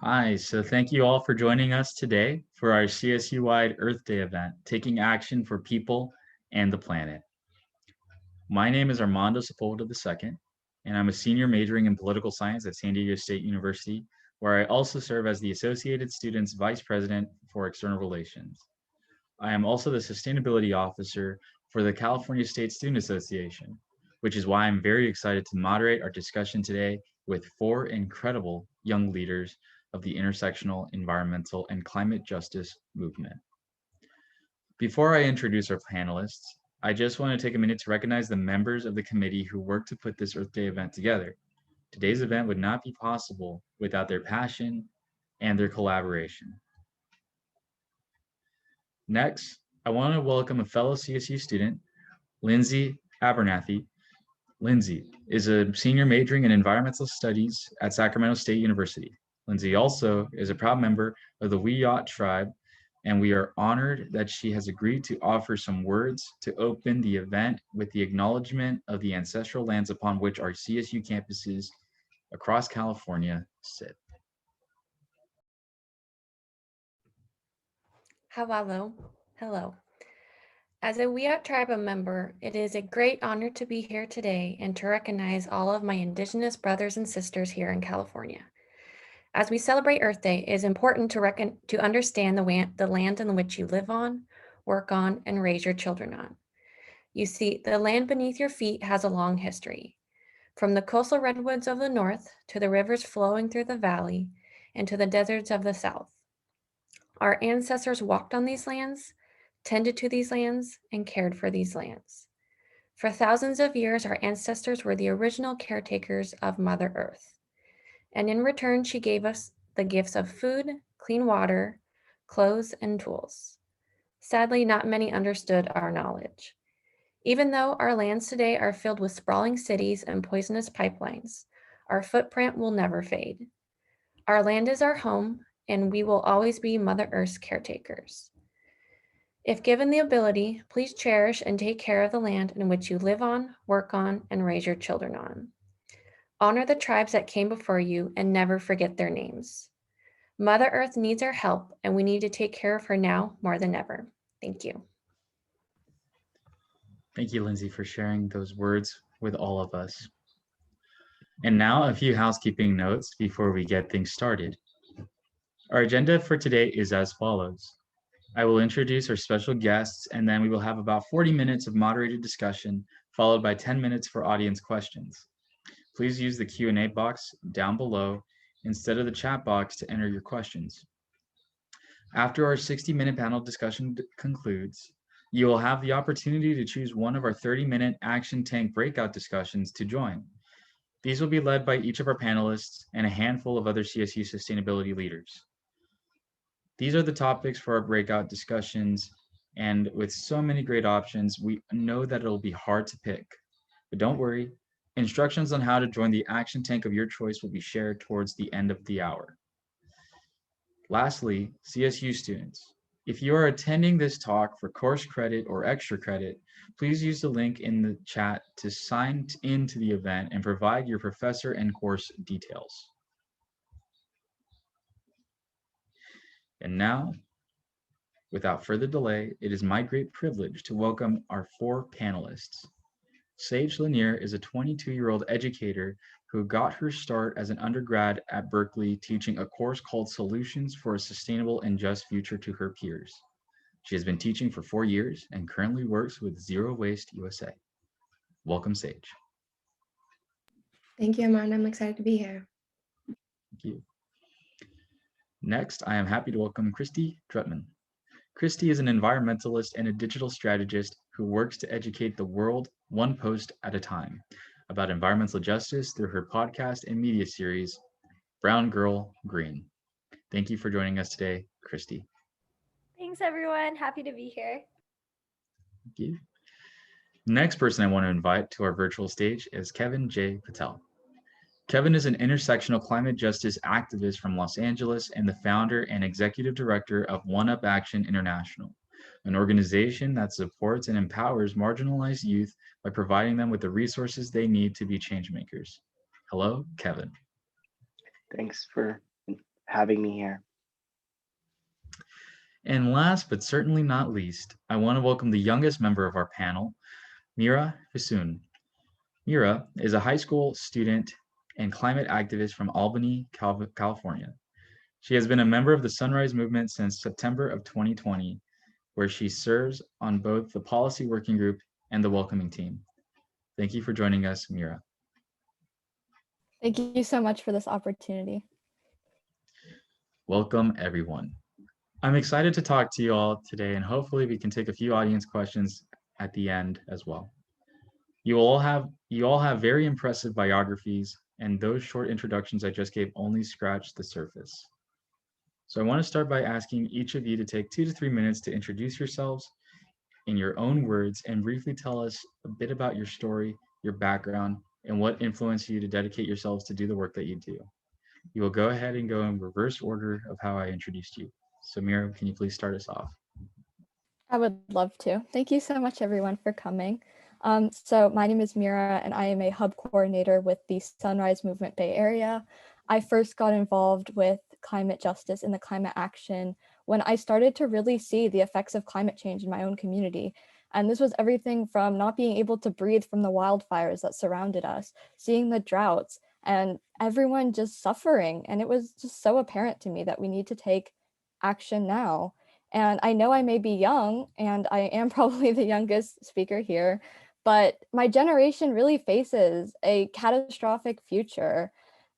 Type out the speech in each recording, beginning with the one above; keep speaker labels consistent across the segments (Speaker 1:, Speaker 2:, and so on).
Speaker 1: Hi, so thank you all for joining us today for our CSU-wide Earth Day event, Taking Action for People and the Planet. My name is Armando Sepulveda II, and I'm a senior majoring in political science at San Diego State University, where I also serve as the Associated Students Vice President for External Relations. I am also the Sustainability Officer for the California State Student Association, which is why I'm very excited to moderate our discussion today with four incredible young leaders of the intersectional, environmental, and climate justice movement. Before I introduce our panelists, I just want to take a minute to recognize the members of the committee who worked to put this Earth Day event together. Today's event would not be possible without their passion and their collaboration. Next, I want to welcome a fellow CSU student, Lindsey Abernathy. Lindsey is a senior majoring in environmental studies at Sacramento State University. Lindsey also is a proud member of the Wiyot tribe, and we are honored that she has agreed to offer some words to open the event with the acknowledgement of the ancestral lands upon which our CSU campuses across California sit.
Speaker 2: Hello. As a Wiyot tribe member, it is a great honor to be here today and to recognize all of my Indigenous brothers and sisters here in California. As we celebrate Earth Day, it is important to understand the land in which you live on, work on, and raise your children on. You see, the land beneath your feet has a long history. From the coastal redwoods of the north to the rivers flowing through the valley and to the deserts of the south. Our ancestors walked on these lands, tended to these lands, and cared for these lands. For thousands of years, our ancestors were the original caretakers of Mother Earth. And in return, she gave us the gifts of food, clean water, clothes, and tools. Sadly, not many understood our knowledge. Even though our lands today are filled with sprawling cities and poisonous pipelines, our footprint will never fade. Our land is our home, and we will always be Mother Earth's caretakers. If given the ability, please cherish and take care of the land in which you live on, work on, and raise your children on. Honor the tribes that came before you and never forget their names. Mother Earth needs our help, and we need to take care of her now more than ever. Thank you.
Speaker 1: Thank you, Lindsey, for sharing those words with all of us. And now a few housekeeping notes before we get things started. Our agenda for today is as follows. I will introduce our special guests, and then we will have about 40 minutes of moderated discussion, followed by 10 minutes for audience questions. Please use the Q&A box down below instead of the chat box to enter your questions. After our 60-minute panel discussion concludes, you will have the opportunity to choose one of our 30-minute Action Tank breakout discussions to join. These will be led by each of our panelists and a handful of other CSU sustainability leaders. These are the topics for our breakout discussions, and with so many great options, we know that it'll be hard to pick. But don't worry, instructions on how to join the action tank of your choice will be shared towards the end of the hour. Lastly, CSU students, if you are attending this talk for course credit or extra credit, please use the link in the chat to sign into the event and provide your professor and course details. And now, without further delay, it is my great privilege to welcome our four panelists. Sage Lanier is a 22-year-old educator who got her start as an undergrad at Berkeley teaching a course called Solutions for a Sustainable and Just Future to her peers. She has been teaching for 4 years and currently works with Zero Waste USA. Welcome, Sage.
Speaker 3: Thank you, Armando. I'm excited to be here.
Speaker 1: Thank you. Next, I am happy to welcome Kristy Drutman. Christy is an environmentalist and a digital strategist who works to educate the world one post at a time about environmental justice through her podcast and media series, Brown Girl Green. Thank you for joining us today, Christy.
Speaker 4: Thanks, everyone. Happy to be here.
Speaker 1: Thank you. Next person I want to invite to our virtual stage is Kevin J Patel. Kevin is an intersectional climate justice activist from Los Angeles and the founder and executive director of OneUpAction International, an organization that supports and empowers marginalized youth by providing them with the resources they need to be change makers. Hello, Kevin.
Speaker 5: Thanks for
Speaker 3: having me here.
Speaker 1: And last but certainly not least, I want to welcome the youngest member of our panel, Mira Bassoon. Mira is a high school student and climate activist from Albany, California. She has been a member of the Sunrise Movement since September of 2020, where she serves on both the policy working group and the welcoming team. Thank you for joining us, Mira.
Speaker 5: Thank you so much for this opportunity.
Speaker 1: Welcome, everyone. I'm excited to talk to you all today, and hopefully we can take a few audience questions at the end as well. You all have very impressive biographies, and those short introductions I just gave only scratched the surface. So I want to start by asking each of you to take 2 to 3 minutes to introduce yourselves in your own words and briefly tell us a bit about your story, your background, and what influenced you to dedicate yourselves to do the work that you do. You will go ahead and go in reverse order of how I introduced you. So Mira, can you please start us off?
Speaker 5: I would love to. Thank you so much, everyone, for coming. So my name is Mira, and I am a hub coordinator with the Sunrise Movement Bay Area. I first got involved with climate justice and the climate action when I started to really see the effects of climate change in my own community. And this was everything from not being able to breathe from the wildfires that surrounded us, seeing the droughts, and everyone just suffering. And it was just so apparent to me that we need to take action now. And I know I may be young, and I am probably the youngest speaker here, but my generation really faces a catastrophic future.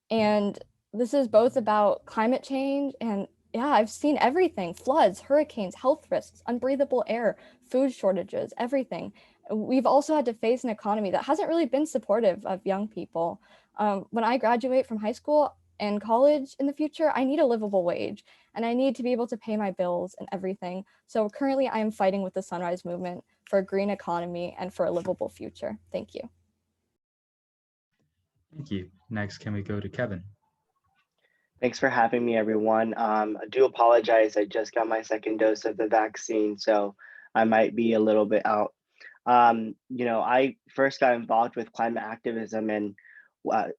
Speaker 5: And this is both about climate change and I've seen everything: floods, hurricanes, health risks, unbreathable air, food shortages, everything. We've also had to face an economy that hasn't really been supportive of young people. When I graduate from high school and college in the future, I need a livable wage and I need to be able to pay my bills and everything. So currently I am fighting with the Sunrise Movement for a green economy and for a livable future. Thank you.
Speaker 1: Thank you. Next, can we go to Kevin?
Speaker 3: Thanks for having me, everyone. I do apologize. I just got my second dose of the vaccine, so I might be a little bit out. I first got involved with climate activism and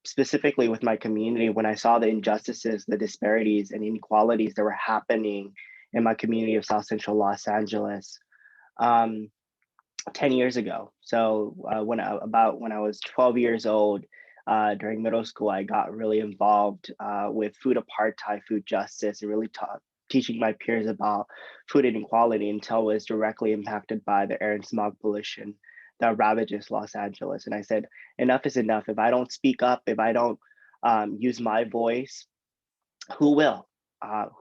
Speaker 3: specifically with my community when I saw the injustices, the disparities, and inequalities that were happening in my community of South Central Los Angeles 10 years ago. So when I was 12 years old, during middle school, I got really involved with food apartheid, food justice, and really teaching my peers about food inequality until I was directly impacted by the air and smog pollution that ravages Los Angeles. And I said, enough is enough. If I don't speak up, if I don't use my voice, who will?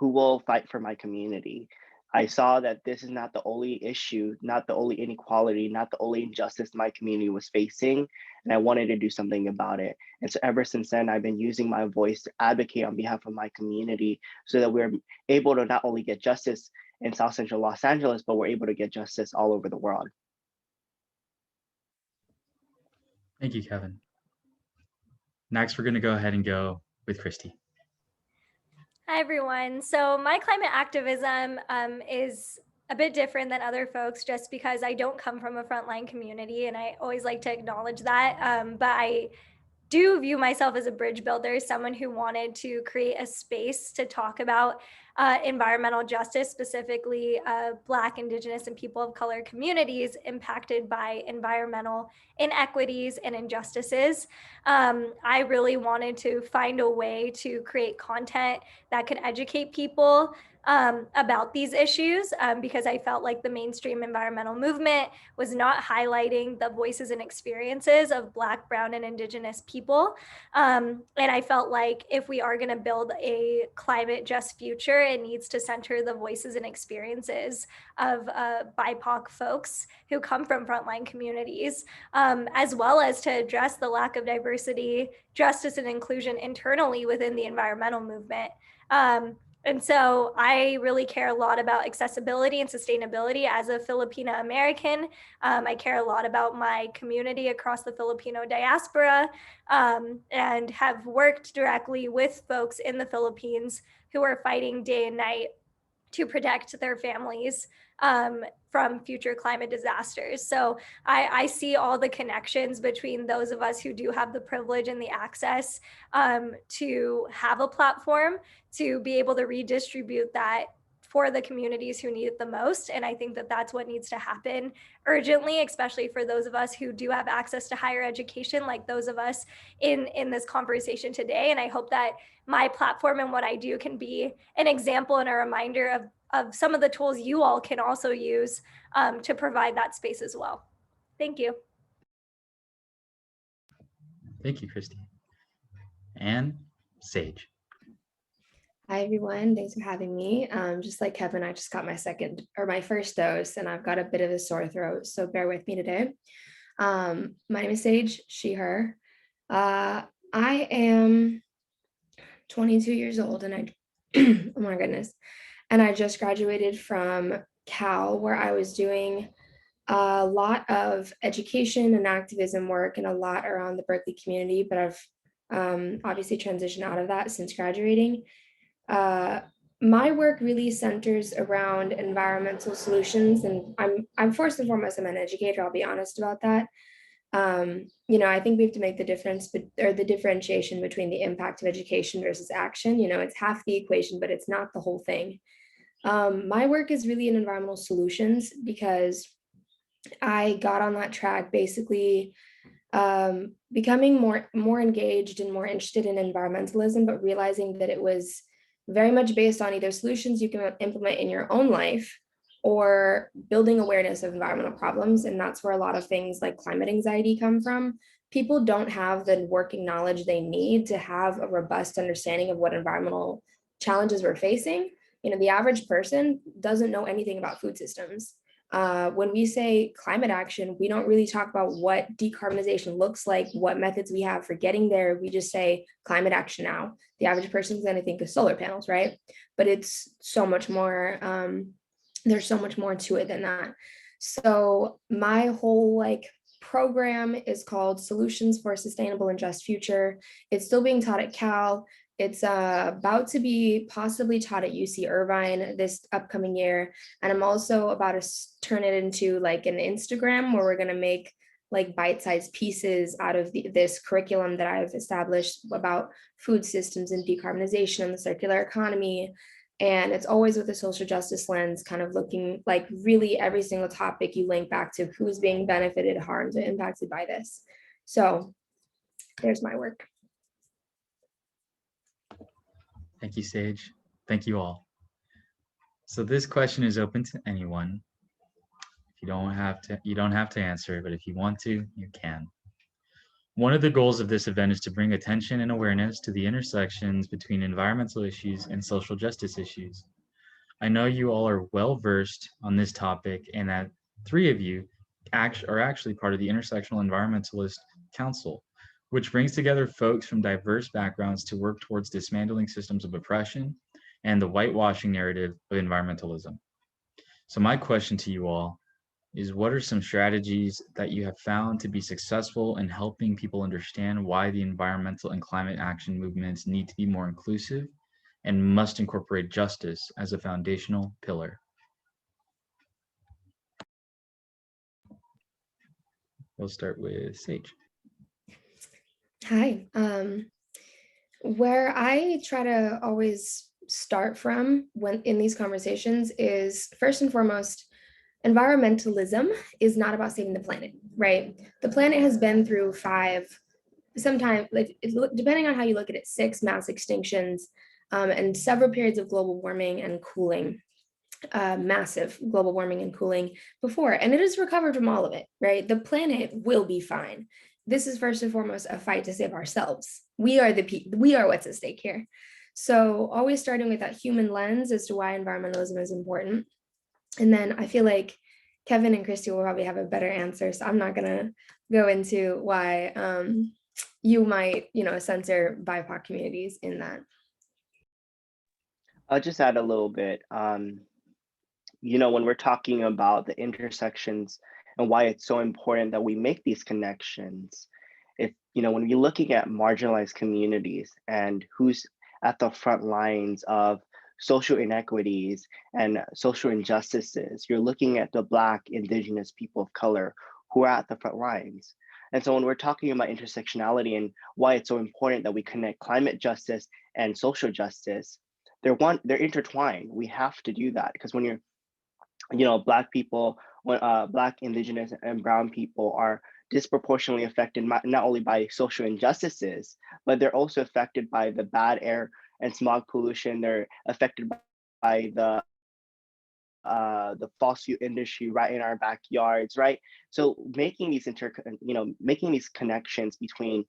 Speaker 3: Who will fight for my community? I saw that this is not the only issue, not the only inequality, not the only injustice my community was facing, and I wanted to do something about it. And so ever since then, I've been using my voice to advocate on behalf of my community so that we're able to not only get justice in South Central Los Angeles, but we're able to get justice all over the world.
Speaker 1: Thank you, Kevin. Next, we're going to go ahead and go with Christy.
Speaker 4: Hi, everyone. So my climate activism is a bit different than other folks just because I don't come from a frontline community, and I always like to acknowledge that. But I do view myself as a bridge builder, someone who wanted to create a space to talk about environmental justice, specifically Black, Indigenous, and people of color communities impacted by environmental inequities and injustices. I really wanted to find a way to create content that could educate people about these issues because I felt like the mainstream environmental movement was not highlighting the voices and experiences of Black, Brown, and Indigenous people. And I felt like if we are going to build a climate just future, it needs to center the voices and experiences of BIPOC folks who come from frontline communities, as well as to address the lack of diversity, justice, and inclusion internally within the environmental movement. And so I really care a lot about accessibility and sustainability as a Filipino American. I care a lot about my community across the Filipino diaspora and have worked directly with folks in the Philippines who are fighting day and night to protect their families from future climate disasters. So I see all the connections between those of us who do have the privilege and the access to have a platform to be able to redistribute that for the communities who need it the most. And I think that that's what needs to happen urgently, especially for those of us who do have access to higher education, like those of us in this conversation today. And I hope that my platform and what I do can be an example and a reminder of some of the tools you all can also use to provide that space as well. Thank you.
Speaker 1: Thank you, Christy. And Sage.
Speaker 6: Hi, everyone. Thanks for having me. Just like Kevin, I just got my first dose, and I've got a bit of a sore throat, so bear with me today. My name is Sage, she, her. I am 22 years old, and oh my goodness. And I just graduated from Cal, where I was doing a lot of education and activism work and a lot around the Berkeley community, but I've obviously transitioned out of that since graduating. My work really centers around environmental solutions, and I'm first and foremost, I'm an educator. I'll be honest about that. I think we have to make the difference, or the differentiation between the impact of education versus action. It's half the equation, but it's not the whole thing. My work is really in environmental solutions because I got on that track basically becoming more engaged and more interested in environmentalism, but realizing that it was very much based on either solutions you can implement in your own life or building awareness of environmental problems. And that's where a lot of things like climate anxiety come from. People don't have the working knowledge they need to have a robust understanding of what environmental challenges we're facing. The average person doesn't know anything about food systems. When we say climate action, we don't really talk about what decarbonization looks like, what methods we have for getting there. We just say climate action now. The average person is going to think of solar panels, right? But it's so much more, there's so much more to it than that. So my whole program is called Solutions for a Sustainable and Just Future. It's still being taught at Cal. It's about to be possibly taught at UC Irvine this upcoming year. And I'm also about to turn it into an Instagram where we're going to make bite-sized pieces out of this curriculum that I've established about food systems and decarbonization and the circular economy. And it's always with a social justice lens, kind of looking really every single topic you link back to who's being benefited, harmed, and impacted by this. So there's my work.
Speaker 1: Thank you, Sage. Thank you all. So this question is open to anyone. If you don't have to answer, but if you want to, you can. One of the goals of this event is to bring attention and awareness to the intersections between environmental issues and social justice issues. I know you all are well versed on this topic and that 3 of you are actually part of the Intersectional Environmentalist Council, which brings together folks from diverse backgrounds to work towards dismantling systems of oppression and the whitewashing narrative of environmentalism. So my question to you all is, what are some strategies that you have found to be successful in helping people understand why the environmental and climate action movements need to be more inclusive and must incorporate justice as a foundational pillar? We'll start with Sage.
Speaker 6: Hi. Where I try to always start from when in these conversations is, first and foremost, environmentalism is not about saving the planet, right? The planet has been through 5, sometimes depending on how you look at it, 6 mass extinctions and several periods of global warming and cooling, massive global warming and cooling before, and it has recovered from all of it, right? The planet will be fine. This is first and foremost a fight to save ourselves. We are what's at stake here. So always starting with that human lens as to why environmentalism is important. And then I feel like Kevin and Christy will probably have a better answer. So I'm not gonna go into why you might, censor BIPOC communities in that.
Speaker 3: I'll just add a little bit. When we're talking about the intersections and why it's so important that we make these connections, when you're looking at marginalized communities and who's at the front lines of social inequities and social injustices, you're looking at the Black, Indigenous, people of color who are at the front lines. And so when we're talking about intersectionality and why it's so important that we connect climate justice and social justice, they're intertwined. We have to do that because when you're, Black people, Black, Indigenous, and Brown people are disproportionately affected not only by social injustices, but they're also affected by the bad air and smog pollution. They're affected by the fossil fuel industry right in our backyards, right? So making these connections between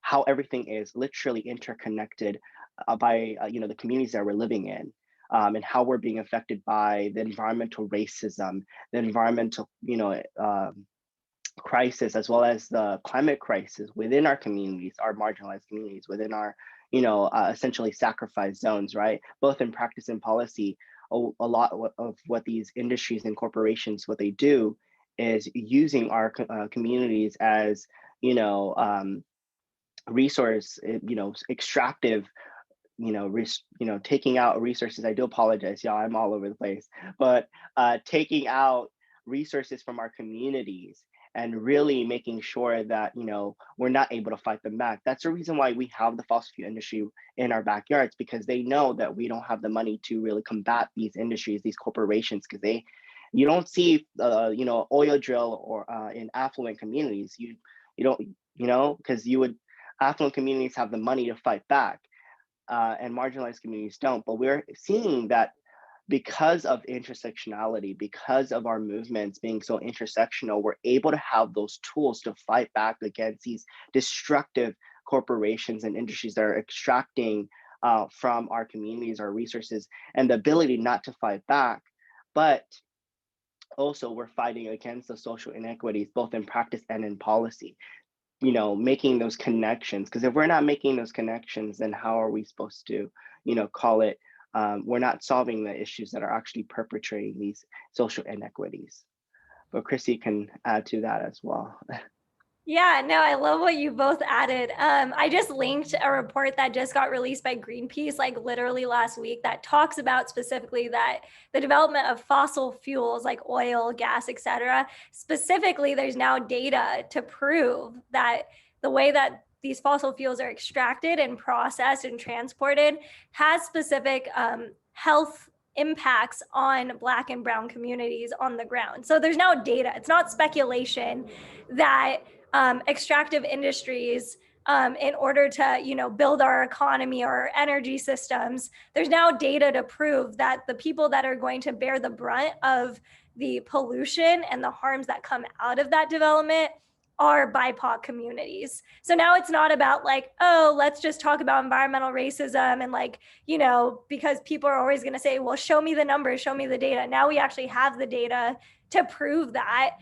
Speaker 3: how everything is literally interconnected by the communities that we're living in, and how we're being affected by the environmental racism, the environmental crisis, as well as the climate crisis within our communities, our marginalized communities, within our essentially sacrifice zones, right? Both in practice and policy, a lot of what these industries and corporations, what they do is using our communities as resource, extractive, taking out resources. I do apologize, y'all, I'm all over the place, but taking out resources from our communities and really making sure that we're not able to fight them back. That's the reason why we have the fossil fuel industry in our backyards, because they know that we don't have the money to really combat these industries, these corporations, because you don't see oil drill or in affluent communities. You don't, because affluent communities have the money to fight back, and marginalized communities don't. But we're seeing that because of intersectionality, because of our movements being so intersectional, we're able to have those tools to fight back against these destructive corporations and industries that are extracting from our communities, our resources, and the ability not to fight back. But also we're fighting against the social inequities, both in practice and in policy, making those connections. Because if we're not making those connections, then how are we supposed to, call it, we're not solving the issues that are actually perpetrating these social inequities. But Christy can add to that as well.
Speaker 4: Yeah, no, I love what you both added. I just linked a report that just got released by Greenpeace, like literally last week, that talks about specifically that the development of fossil fuels like oil, gas, etc. Specifically, there's now data to prove that the way that these fossil fuels are extracted and processed and transported has specific health impacts on Black and Brown communities on the ground. So there's now data. It's not speculation that extractive industries, in order to build our economy or our energy systems, there's now data to prove that the people that are going to bear the brunt of the pollution and the harms that come out of that development are BIPOC communities. So now it's not about like, oh, let's just talk about environmental racism and because people are always going to say, well, show me the numbers, show me the data. Now we actually have the data to prove that,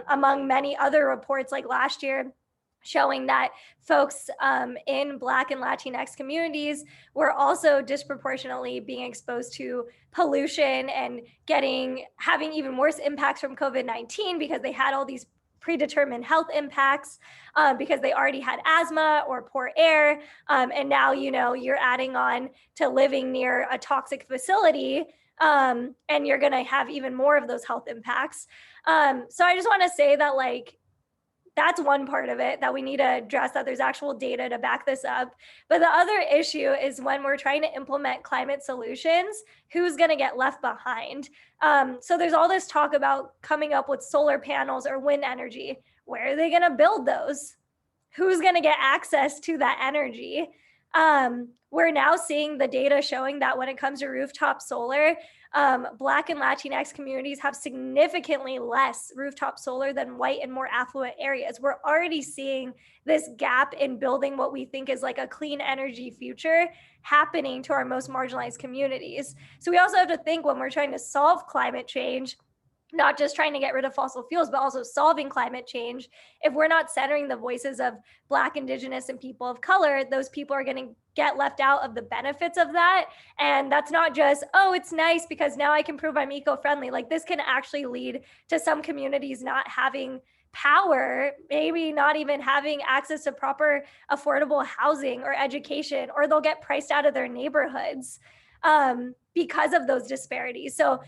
Speaker 4: among many other reports like last year, showing that folks in Black and Latinx communities were also disproportionately being exposed to pollution and having even worse impacts from COVID-19 because they had all these predetermined health impacts, because they already had asthma or poor air. And now, you're adding on to living near a toxic facility, and you're going to have even more of those health impacts. So I just want to say that that's one part of it that we need to address, that there's actual data to back this up. But the other issue is when we're trying to implement climate solutions, who's going to get left behind? So there's all this talk about coming up with solar panels or wind energy. Where are they going to build those? Who's going to get access to that energy? We're now seeing the data showing that when it comes to rooftop solar, Black and Latinx communities have significantly less rooftop solar than white and more affluent areas. We're already seeing this gap in building what we think is like a clean energy future happening to our most marginalized communities. So we also have to think, when we're trying to solve climate change, not just trying to get rid of fossil fuels, but also solving climate change. If we're not centering the voices of Black, Indigenous, and people of color, those people are going to get left out of the benefits of that. And that's not just, oh, it's nice because now I can prove I'm eco-friendly. Like, this can actually lead to some communities not having power, maybe not even having access to proper affordable housing or education, or they'll get priced out of their neighborhoods. because of those disparities. So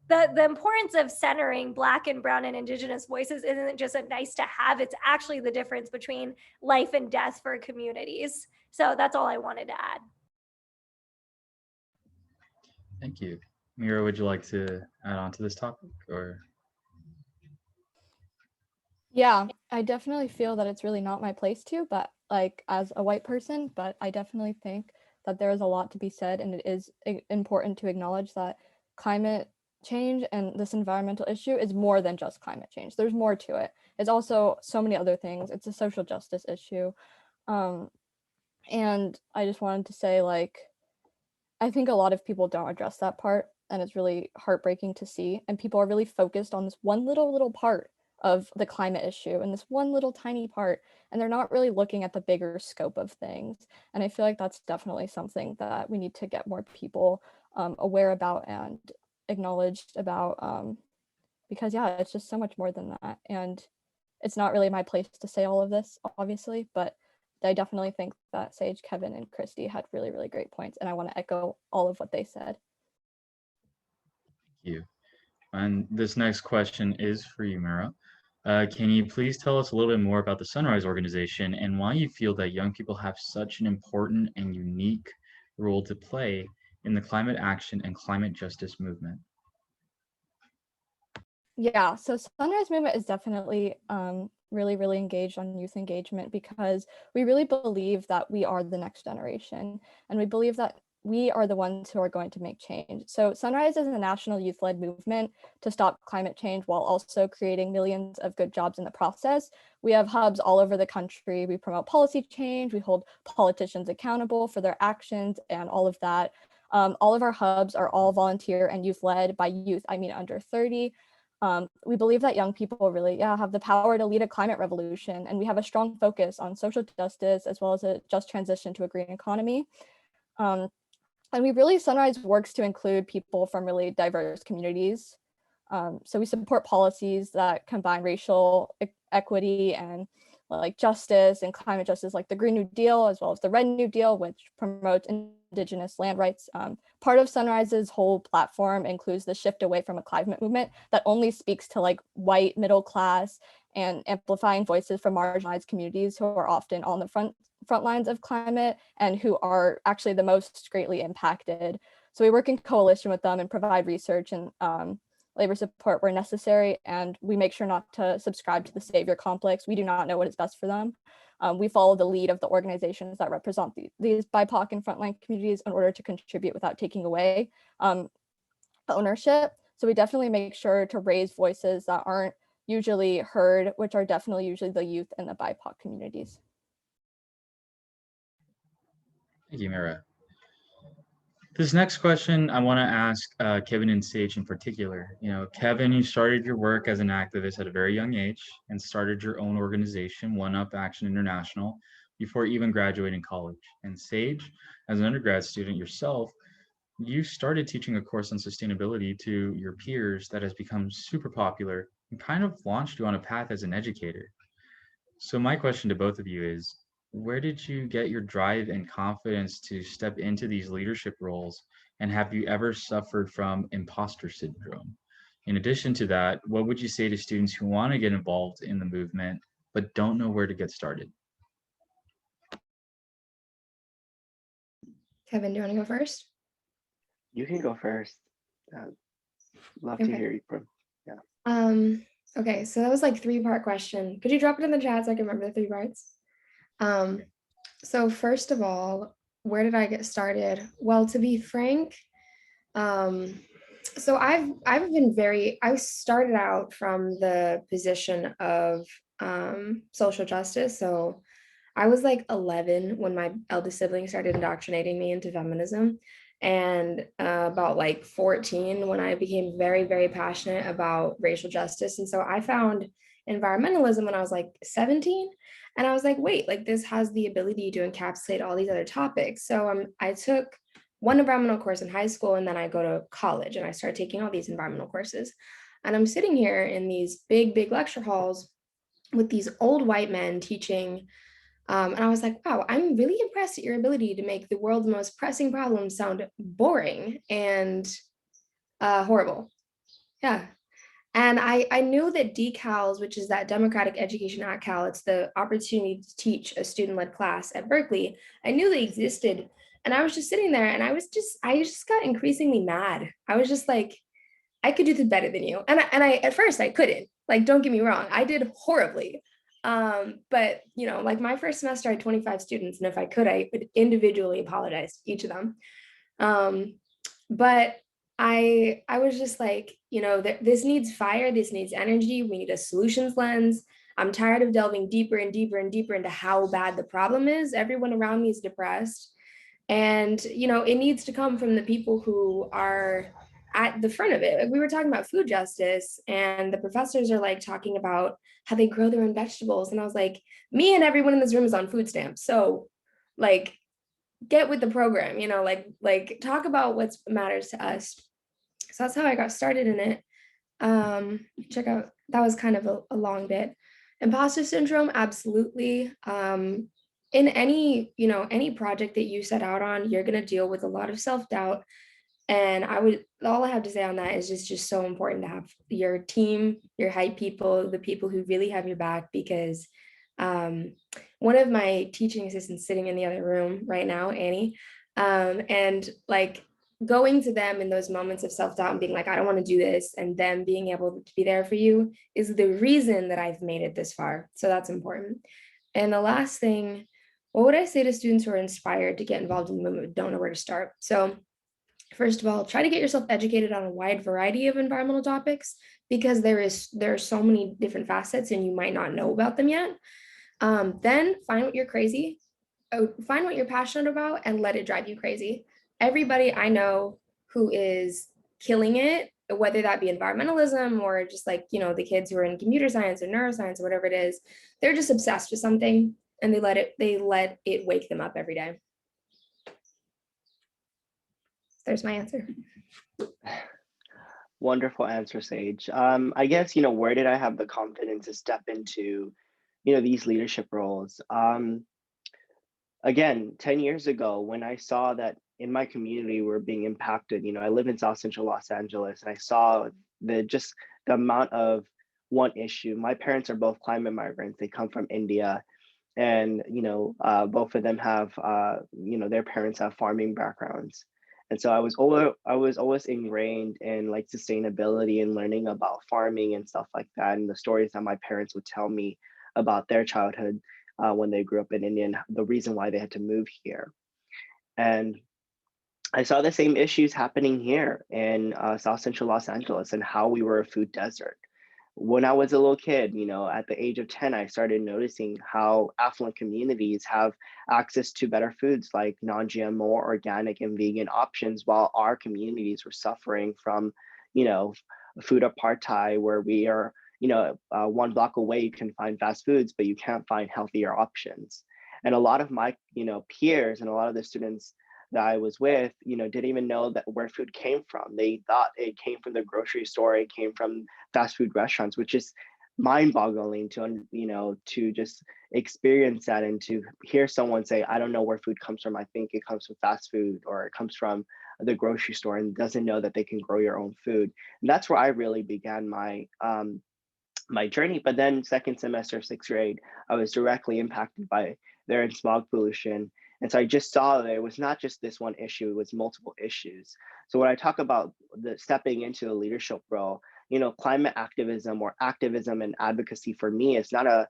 Speaker 4: the importance of centering Black and Brown and Indigenous voices isn't just a nice to have, it's actually the difference between life and death for communities. So that's all I wanted to add.
Speaker 1: Thank you. Mira, would you like to add on to this topic, or?
Speaker 5: Yeah, I definitely feel that it's really not my place to, but like as a white person, but I definitely think that there is a lot to be said, and it is important to acknowledge that climate change and this environmental issue is more than just climate change. There's more to it. It's also so many other things. It's a social justice issue. And I just wanted to say, like, I think a lot of people don't address that part, and it's really heartbreaking to see. And people are really focused on this one little part of the climate issue and this one little tiny part, and they're not really looking at the bigger scope of things. And I feel like that's definitely something that we need to get more people aware about and acknowledged about, because yeah, it's just so much more than that. And it's not really my place to say all of this, obviously, but I definitely think that Sage, Kevin, and Christy had really, really great points, and I want to echo all of what they said.
Speaker 1: Thank you. And this next question is for you, Myra. Can you please tell us a little bit more about the Sunrise organization and why you feel that young people have such an important and unique role to play in the climate action and climate justice movement?
Speaker 5: Yeah, so Sunrise Movement is definitely really, really engaged on youth engagement because we really believe that we are the next generation, and we believe that we are the ones who are going to make change. So Sunrise is a national youth-led movement to stop climate change while also creating millions of good jobs in the process. We have hubs all over the country. We promote policy change. We hold politicians accountable for their actions and all of that. All of our hubs are all volunteer and youth-led. By youth, I mean under 30. We believe that young people really have the power to lead a climate revolution, and we have a strong focus on social justice as well as a just transition to a green economy. And we really, Sunrise works to include people from really diverse communities. So we support policies that combine racial equity and like justice and climate justice, like the Green New Deal, as well as the Red New Deal, which promotes Indigenous land rights. Part of Sunrise's whole platform includes the shift away from a climate movement that only speaks to like white middle class and amplifying voices from marginalized communities who are often on the front lines of climate and who are actually the most greatly impacted. So we work in coalition with them and provide research and labor support where necessary, and we make sure not to subscribe to the savior complex. We do not know what is best for them. We follow the lead of the organizations that represent these BIPOC and frontline communities in order to contribute without taking away ownership. So we definitely make sure to raise voices that aren't usually heard, which are definitely usually the youth and the BIPOC communities.
Speaker 1: Thank you, Myra. This next question I want to ask Kevin and Sage in particular. You know, Kevin, you started your work as an activist at a very young age and started your own organization, OneUpAction International, before even graduating college. And Sage, as an undergrad student yourself, you started teaching a course on sustainability to your peers that has become super popular and kind of launched you on a path as an educator. So my question to both of you is, where did you get your drive and confidence to step into these leadership roles? And have you ever suffered from impostor syndrome? In addition to that, what would you say to students who want to get involved in the movement, but don't know where to get started?
Speaker 6: Kevin, do you want to go first?
Speaker 3: You can go first. Love to hear you from.
Speaker 6: Okay, so that was like 3-part question. Could you drop it in the chat so I can remember the 3 parts? So first of all, where did I get started? Well, to be frank, so I started out from the position of social justice. So I was like 11 when my eldest sibling started indoctrinating me into feminism, and about like 14 when I became very, very passionate about racial justice. And so I found environmentalism when I was like 17, and I was like, wait, like this has the ability to encapsulate all these other topics. So I took one environmental course in high school, and then I go to college and I started taking all these environmental courses. And I'm sitting here in these big, big lecture halls with these old white men teaching And I was like, wow, I'm really impressed at your ability to make the world's most pressing problems sound boring and horrible. Yeah. And I knew that decals, which is that Democratic Education Act Cal, it's the opportunity to teach a student-led class at Berkeley. I knew they existed. And I was just sitting there and I just got increasingly mad. I was just like, I could do this better than you. And I at first I couldn't, like, don't get me wrong, I did horribly. But you know, like my first semester I had 25 students, and if I could, I would individually apologize to each of them. But I was just like, you know, this needs fire, this needs energy, we need a solutions lens. I'm tired of delving deeper and deeper and deeper into how bad the problem is. Everyone around me is depressed. And, you know, it needs to come from the people who are at the front of it. Like we were talking about food justice, and the professors are like talking about how they grow their own vegetables. And I was like, me and everyone in this room is on food stamps. So like, get with the program, you know, like talk about what matters to us. So that's how I got started in it. Check out, that was kind of a long bit. Imposter syndrome, absolutely. In any, you know, any project that you set out on, you're going to deal with a lot of self-doubt. And all I have to say on that is just so important to have your team, your hype people, the people who really have your back, because one of my teaching assistants sitting in the other room right now, Annie, and like going to them in those moments of self-doubt and being like, I don't want to do this, and them being able to be there for you is the reason that I've made it this far. So that's important. And the last thing, what would I say to students who are inspired to get involved in the movement, don't know where to start? So first of all, try to get yourself educated on a wide variety of environmental topics, because there are so many different facets and you might not know about them yet. Then find what find what you're passionate about and let it drive you crazy. Everybody I know who is killing it, whether that be environmentalism or just like, you know, the kids who are in computer science or neuroscience or whatever it is, they're just obsessed with something and they let it wake them up every day. There's my answer.
Speaker 3: Wonderful answer, Sage. I guess, you know, where did I have the confidence to step into, you know, these leadership roles? Again, 10 years ago, when I saw that in my community we're being impacted, you know, I live in South Central Los Angeles, and I saw the amount of one issue. My parents are both climate migrants. They come from India, and you know, both of them have, you know, their parents have farming backgrounds. And so I was always ingrained in like sustainability and learning about farming and stuff like that, and the stories that my parents would tell me about their childhood when they grew up in India and the reason why they had to move here. And I saw the same issues happening here in South Central Los Angeles, and how we were a food desert. When I was a little kid, you know, at the age of 10, I started noticing how affluent communities have access to better foods like non-GMO, organic, and vegan options, while our communities were suffering from, you know, food apartheid, where we are, you know, one block away, you can find fast foods, but you can't find healthier options. And a lot of my, you know, peers and a lot of the students that I was with, you know, didn't even know that where food came from. They thought it came from the grocery store, it came from fast food restaurants, which is mind-boggling to, you know, to just experience that and to hear someone say, I don't know where food comes from, I think it comes from fast food or it comes from the grocery store, and doesn't know that they can grow your own food. And that's where I really began my journey. But then second semester, sixth grade, I was directly impacted by air and smog pollution. And so I just saw that it was not just this one issue, it was multiple issues. So when I talk about the stepping into a leadership role, you know, climate activism or activism and advocacy for me is not a,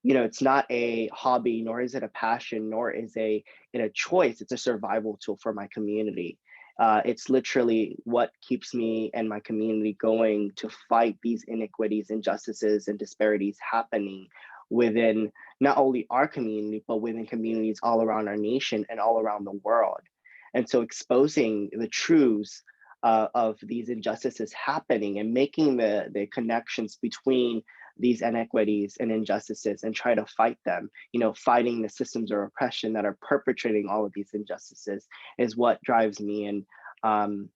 Speaker 3: you know, it's not a hobby, nor is it a passion, nor is it a choice. It's a survival tool for my community. It's literally what keeps me and my community going to fight these inequities, injustices, and disparities happening within not only our community, but within communities all around our nation and all around the world. And so exposing the truths of these injustices happening and making the connections between these inequities and injustices and try to fight them, you know, fighting the systems of oppression that are perpetrating all of these injustices is what drives me and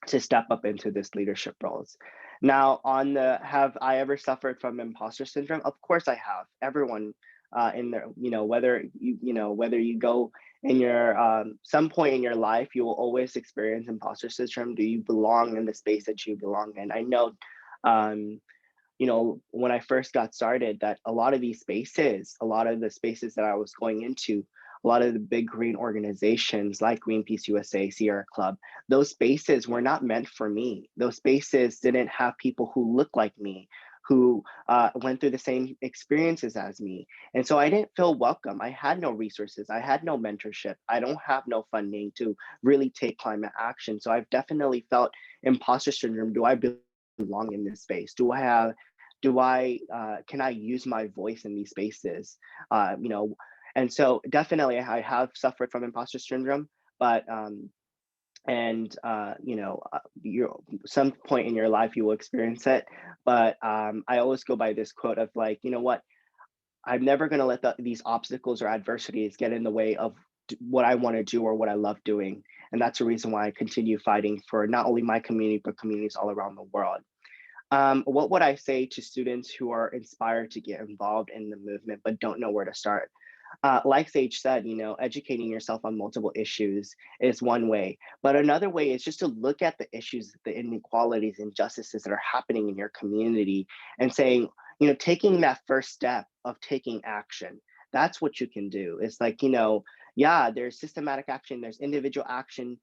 Speaker 3: to step up into this leadership roles. Now, on the have I ever suffered from imposter syndrome? Of course I have. Everyone in there, whether you go in your some point in your life, you will always experience imposter syndrome. Do you belong in the space that you belong in? I know, when I first got started, that a lot of these spaces, a lot of the spaces that I was going into, a lot of the big green organizations like Greenpeace USA, Sierra Club, those spaces were not meant for me. Those spaces didn't have people who look like me, who went through the same experiences as me. And so I didn't feel welcome. I had no resources. I had no mentorship. I don't have no funding to really take climate action. So I've definitely felt imposter syndrome. Do I belong in this space? Can I use my voice in these spaces? And so definitely I have suffered from imposter syndrome, but some point in your life you will experience it. But I always go by this quote of like, you know what, I'm never going to let these obstacles or adversities get in the way of what I want to do or what I love doing. And that's the reason why I continue fighting for not only my community, but communities all around the world. What would I say to students who are inspired to get involved in the movement, but don't know where to start? Like Sage said, educating yourself on multiple issues is one way, but another way is just to look at the issues, the inequalities, injustices that are happening in your community and saying, taking that first step of taking action. That's what you can do. It's like, yeah, there's systematic action, there's individual action.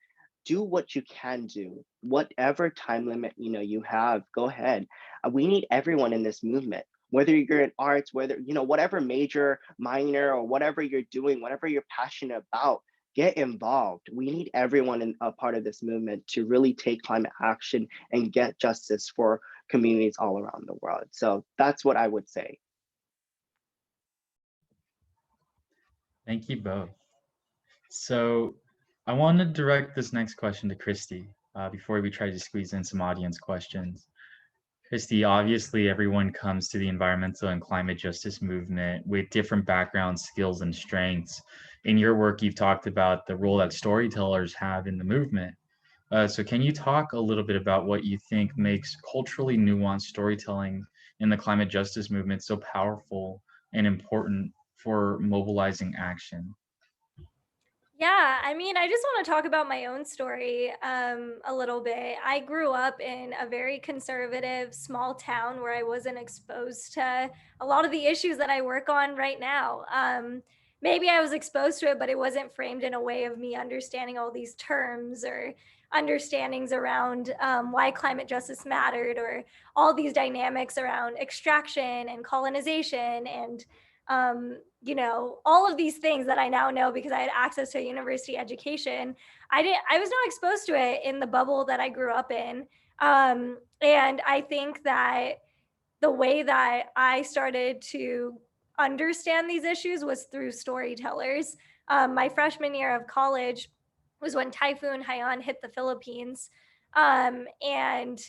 Speaker 3: Do what you can do, whatever time limit you have, go ahead. We need everyone in this movement, whether you're in arts, whether whatever major, minor, or whatever you're doing, whatever you're passionate about, get involved. We need everyone in a part of this movement to really take climate action and get justice for communities all around the world. So that's what I would say.
Speaker 1: Thank you both. So I want to direct this next question to Christy before we try to squeeze in some audience questions. Christy, obviously everyone comes to the environmental and climate justice movement with different backgrounds, skills, and strengths. In your work, you've talked about the role that storytellers have in the movement. So can you talk a little bit about what you think makes culturally nuanced storytelling in the climate justice movement so powerful and important for mobilizing action?
Speaker 4: Yeah, I mean, I just want to talk about my own story a little bit. I grew up in a very conservative small town where I wasn't exposed to a lot of the issues that I work on right now. Maybe I was exposed to it, but it wasn't framed in a way of me understanding all these terms or understandings around why climate justice mattered, or all these dynamics around extraction and colonization and all of these things that I now know because I had access to a university education. I was not exposed to it in the bubble that I grew up in. And I think that the way that I started to understand these issues was through storytellers. My freshman year of college was when Typhoon Haiyan hit the Philippines. And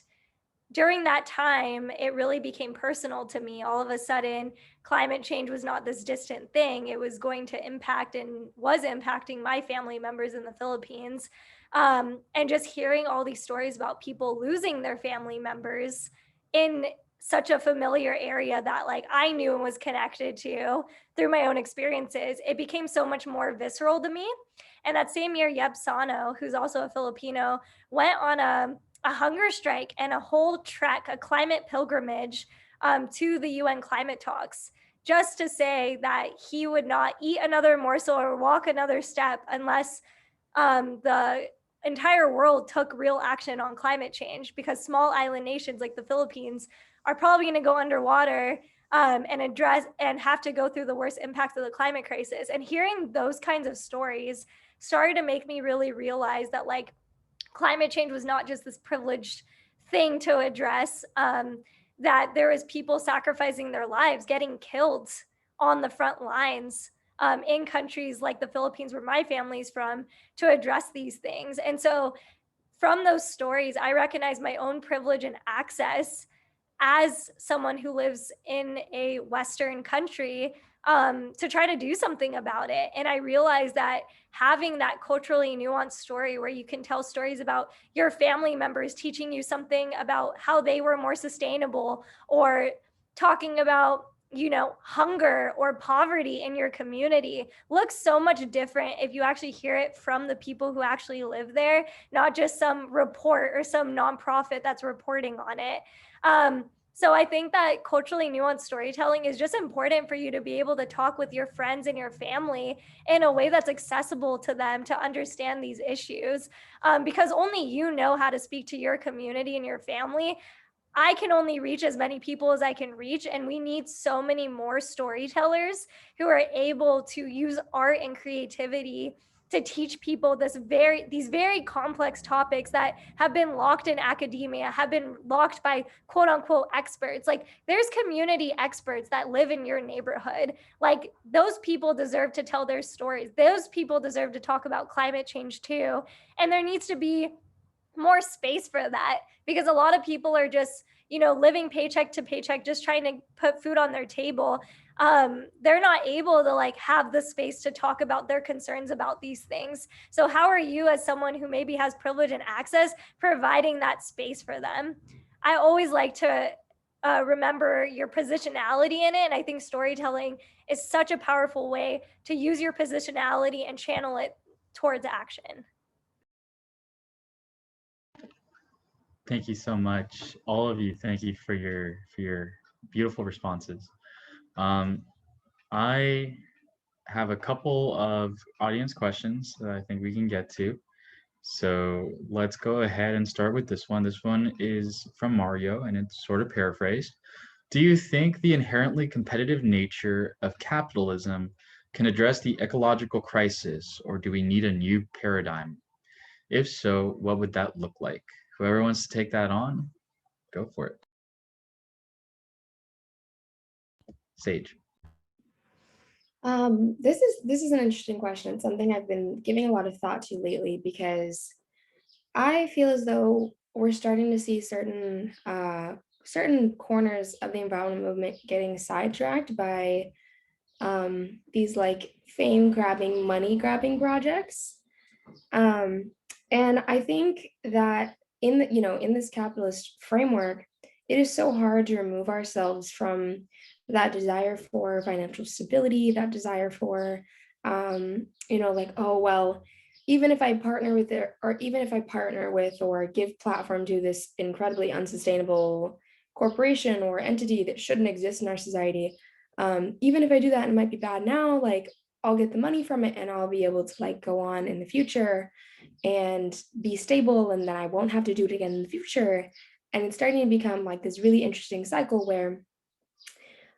Speaker 4: during that time, it really became personal to me. All of a sudden, climate change was not this distant thing. It was going to impact and was impacting my family members in the Philippines. And just hearing all these stories about people losing their family members in such a familiar area that like I knew and was connected to through my own experiences, it became so much more visceral to me. And that same year, Yeb Sano, who's also a Filipino, went on a hunger strike and a whole trek, a climate pilgrimage to the UN climate talks, just to say that he would not eat another morsel or walk another step unless the entire world took real action on climate change, because small island nations like the Philippines are probably going to go underwater and address and have to go through the worst impacts of the climate crisis. And hearing those kinds of stories started to make me really realize that like climate change was not just this privileged thing to address, that there was people sacrificing their lives, getting killed on the front lines in countries like the Philippines, where my family's from, to address these things. And so from those stories, I recognize my own privilege and access as someone who lives in a Western country to try to do something about it. And I realized that having that culturally nuanced story where you can tell stories about your family members teaching you something about how they were more sustainable, or talking about hunger or poverty in your community looks so much different if you actually hear it from the people who actually live there, not just some report or some nonprofit that's reporting on it. So I think that culturally nuanced storytelling is just important for you to be able to talk with your friends and your family in a way that's accessible to them to understand these issues, because only you know how to speak to your community and your family. I can only reach as many people as I can reach, and we need so many more storytellers who are able to use art and creativity to teach people these very complex topics that have been locked in academia, have been locked by quote unquote experts. Like, there's community experts that live in your neighborhood. Like, those people deserve to tell their stories. Those people deserve to talk about climate change too. And there needs to be more space for that, because a lot of people are just living paycheck to paycheck, just trying to put food on their table. They're not able to have the space to talk about their concerns about these things. So how are you, as someone who maybe has privilege and access, providing that space for them? I always like to remember your positionality in it, and I think storytelling is such a powerful way to use your positionality and channel it towards action.
Speaker 1: Thank you so much, all of you. Thank you for your beautiful responses. I have a couple of audience questions that I think we can get to. So let's go ahead and start with this one. This one is from Mario, and it's sort of paraphrased. Do you think the inherently competitive nature of capitalism can address the ecological crisis, or do we need a new paradigm? If so, what would that look like? Whoever wants to take that on, go for it. Sage.
Speaker 6: This is an interesting question. It's something I've been giving a lot of thought to lately, because I feel as though we're starting to see certain corners of the environment movement getting sidetracked by these fame grabbing, money grabbing projects. And I think that in this capitalist framework, it is so hard to remove ourselves from that desire for financial stability, that desire for, oh, well, even if I partner with it, or even if I partner with or give platform to this incredibly unsustainable corporation or entity that shouldn't exist in our society, even if I do that, and it might be bad now, I'll get the money from it and I'll be able to go on in the future and be stable, and then I won't have to do it again in the future. And it's starting to become this really interesting cycle where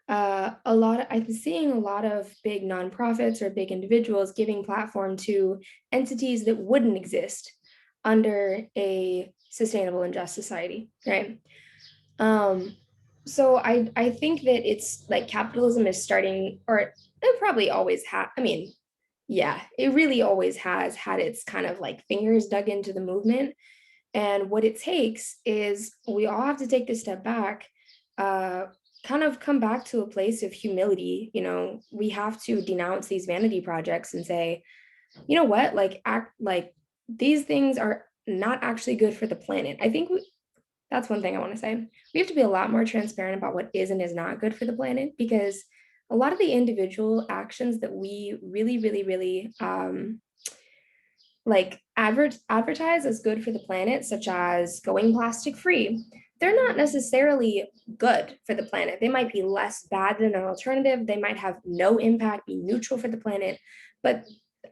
Speaker 6: I've been seeing a lot of big nonprofits or big individuals giving platform to entities that wouldn't exist under a sustainable and just society, right? So I think that it's capitalism is starting, or it probably always had, yeah, it really always has had its kind of fingers dug into the movement. And what it takes is we all have to take this step back, kind of come back to a place of humility. We have to denounce these vanity projects and say, you know what, these things are not actually good for the planet. I think that's one thing I want to say. We have to be a lot more transparent about what is and is not good for the planet, because a lot of the individual actions that we really, really, really advertise as good for the planet, such as going plastic free, they're not necessarily good for the planet. They might be less bad than an alternative. They might have no impact, be neutral for the planet. But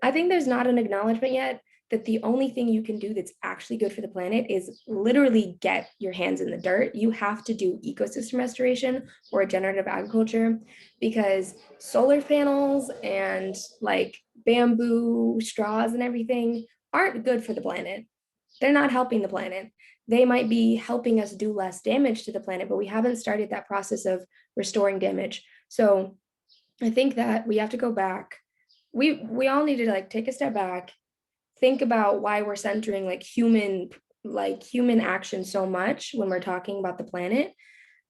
Speaker 6: I think there's not an acknowledgement yet that the only thing you can do that's actually good for the planet is literally get your hands in the dirt. You have to do ecosystem restoration or regenerative agriculture, because solar panels and bamboo straws and everything aren't good for the planet. They're not helping the planet. They might be helping us do less damage to the planet, but we haven't started that process of restoring damage. So I think that we have to go back. We all need to take a step back, think about why we're centering human action so much when we're talking about the planet,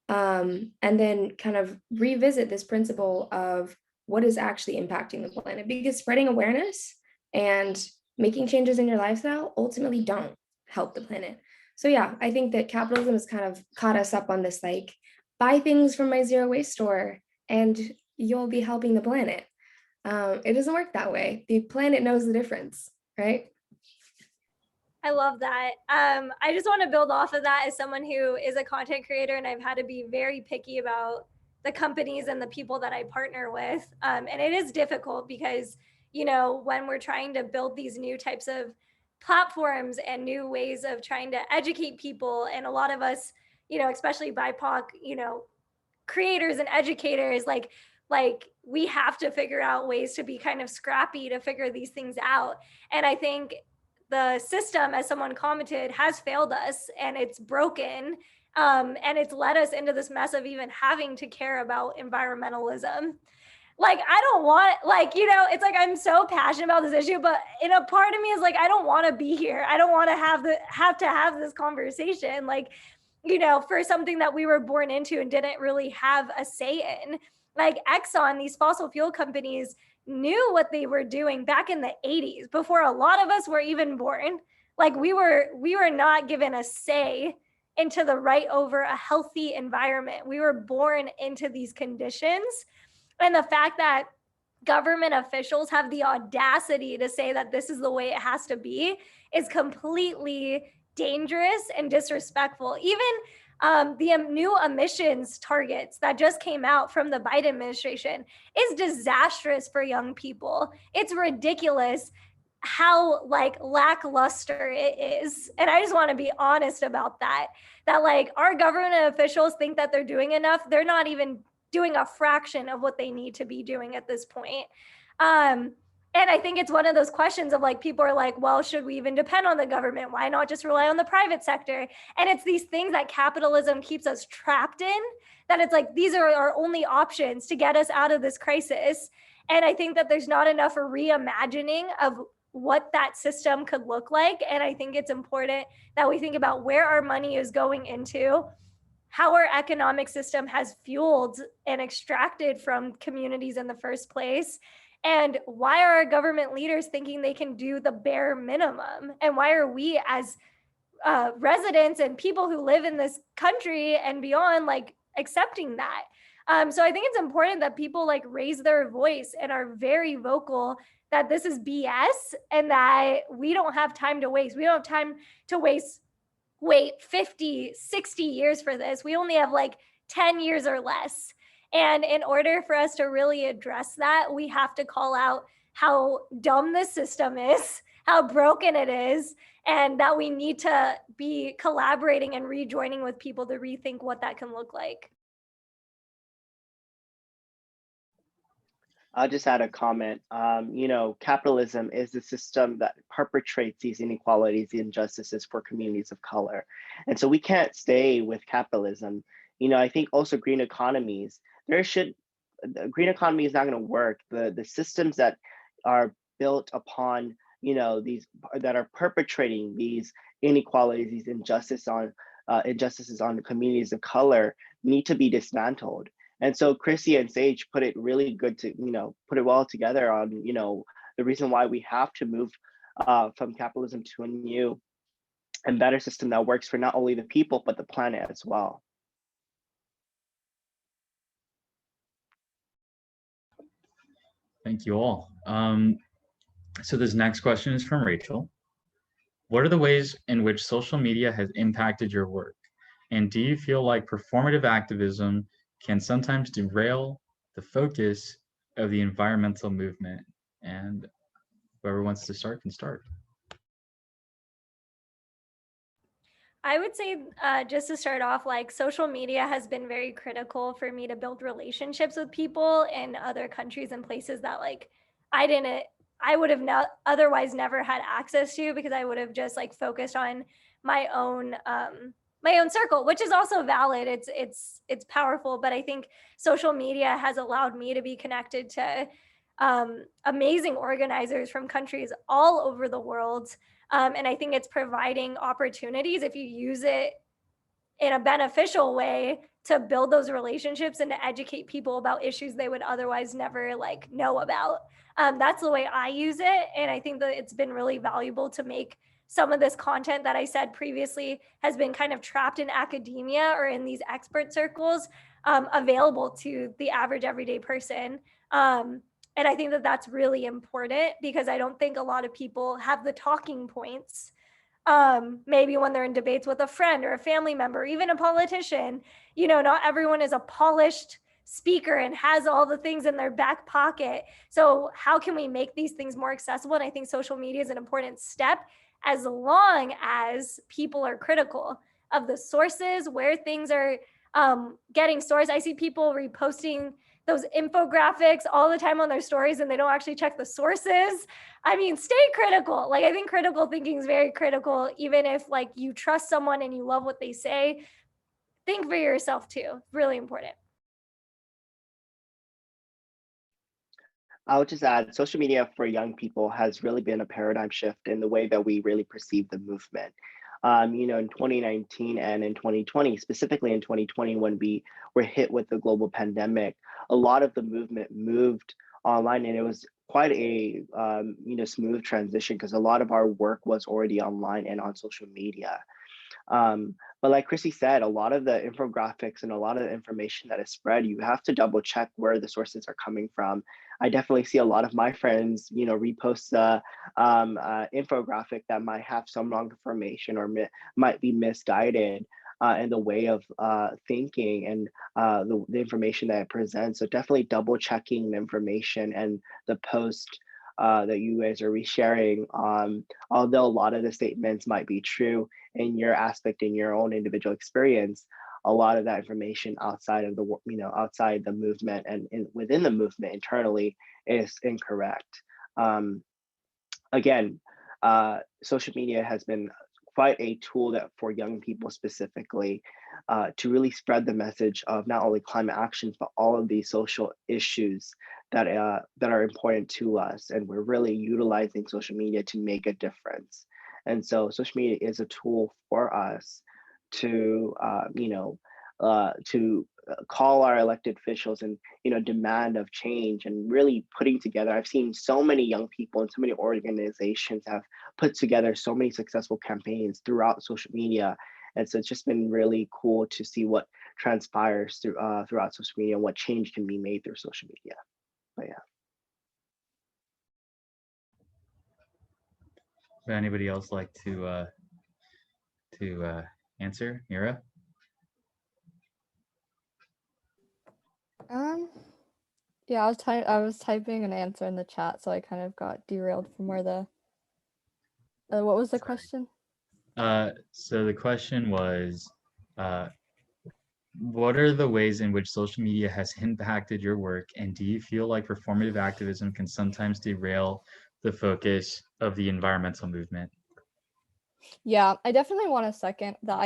Speaker 6: and then kind of revisit this principle of what is actually impacting the planet, because spreading awareness and making changes in your lifestyle ultimately don't help the planet. So yeah, I think that capitalism has kind of caught us up on this buy things from my zero waste store and you'll be helping the planet. It doesn't work that way. The planet knows the difference, right?
Speaker 4: I love that. I just want to build off of that as someone who is a content creator, and I've had to be very picky about the companies and the people that I partner with. And it is difficult because, you know, when we're trying to build these new types of platforms and new ways of trying to educate people, and a lot of us, you know, especially BIPOC, you know, creators and educators, like we have to figure out ways to be kind of scrappy to figure these things out. And I think the system, as someone commented, has failed us and it's broken. And it's led us into this mess of even having to care about environmentalism. Like, I don't want, like, you know, it's like I'm so passionate about this issue, but in a part of me is like, I don't want to be here. I don't want to have this conversation. Like, you know, for something that we were born into and didn't really have a say in. Like Exxon, these fossil fuel companies knew what they were doing back in the 80s before a lot of us were even born. Like we were not given a say into the right over a healthy environment. We were born into these conditions. And the fact that government officials have the audacity to say that this is the way it has to be is completely dangerous and disrespectful. Even the new emissions targets that just came out from the Biden administration is disastrous for young people. It's ridiculous how like lackluster it is. And I just want to be honest about that like our government officials think that they're doing enough. They're not even doing a fraction of what they need to be doing at this point. And I think it's one of those questions of like, people are like, well, should we even depend on the government? Why not just rely on the private sector? And it's these things that capitalism keeps us trapped in, that it's like, these are our only options to get us out of this crisis. And I think that there's not enough reimagining of what that system could look like. And I think it's important that we think about where our money is going into, how our economic system has fueled and extracted from communities in the first place, and why are our government leaders thinking they can do the bare minimum? And why are we as residents and people who live in this country and beyond like accepting that? So I think it's important that people like raise their voice and are very vocal that this is BS and that we don't have time to waste. We don't have time to wait 50, 60 years for this. We only have like 10 years or less. And in order for us to really address that, we have to call out how dumb this system is, how broken it is, and that we need to be collaborating and rejoining with people to rethink what that can look like.
Speaker 3: I'll just add a comment. You know, capitalism is the system that perpetrates these inequalities, the injustices for communities of color. And so we can't stay with capitalism. You know, I think also green economies, the green economy is not going to work. The systems that are built upon, you know, these that are perpetrating these inequalities, these injustices on the communities of color need to be dismantled. And so Kristy and Sage put it really good to, you know, put it well together on, you know, the reason why we have to move from capitalism to a new and better system that works for not only the people, but the planet as well.
Speaker 1: Thank you all. So this next question is from Rachel. What are the ways in which social media has impacted your work? And do you feel like performative activism can sometimes derail the focus of the environmental movement? And whoever wants to start can start.
Speaker 4: I would say just to start off, like social media has been very critical for me to build relationships with people in other countries and places that like I would have not otherwise never had access to, because I would have just like focused on my own circle, which is also valid. It's powerful, but I think social media has allowed me to be connected to amazing organizers from countries all over the world. And I think it's providing opportunities, if you use it in a beneficial way, to build those relationships and to educate people about issues they would otherwise never like know about. That's the way I use it. And I think that it's been really valuable to make some of this content that I said previously has been kind of trapped in academia or in these expert circles, available to the average everyday person. And I think that that's really important because I don't think a lot of people have the talking points. Maybe when they're in debates with a friend or a family member, even a politician, you know, not everyone is a polished speaker and has all the things in their back pocket. So how can we make these things more accessible? And I think social media is an important step as long as people are critical of the sources where things are getting sourced. I see people reposting those infographics all the time on their stories and they don't actually check the sources. I mean, stay critical. Like, I think critical thinking is very critical, even if like you trust someone and you love what they say, think for yourself too. Really important.
Speaker 3: I'll just add, social media for young people has really been a paradigm shift in the way that we really perceive the movement. You know, in 2019 and in 2020, specifically in 2020, when we were hit with the global pandemic, a lot of the movement moved online, and it was quite a you know, smooth transition because a lot of our work was already online and on social media. But like Christy said, a lot of the infographics and a lot of the information that is spread, you have to double check where the sources are coming from. I definitely see a lot of my friends, you know, repost the infographic that might have some wrong information or might be misguided in the way of thinking and the information that it presents. So definitely double checking the information and the post that you guys are resharing. Although a lot of the statements might be true in your aspect, in your own individual experience, a lot of that information outside of the, you know, outside the movement and within the movement internally is incorrect. Again, social media has been quite a tool that for young people specifically to really spread the message of not only climate actions, but all of these social issues that are important to us. And we're really utilizing social media to make a difference. And so social media is a tool for us to, you know, to call our elected officials and, you know, demand of change and really putting together. I've seen so many young people and so many organizations have put together so many successful campaigns throughout social media. And so it's just been really cool to see what transpires through throughout social media and what change can be made through social media. But yeah.
Speaker 1: Would anybody else like to answer? Mira?
Speaker 5: Yeah, I was typing an answer in the chat, so I kind of got derailed from where the what was the question?
Speaker 1: So the question was, what are the ways in which social media has impacted your work, and do you feel like performative activism can sometimes derail the focus of the environmental movement?
Speaker 5: Yeah, I definitely want to second that.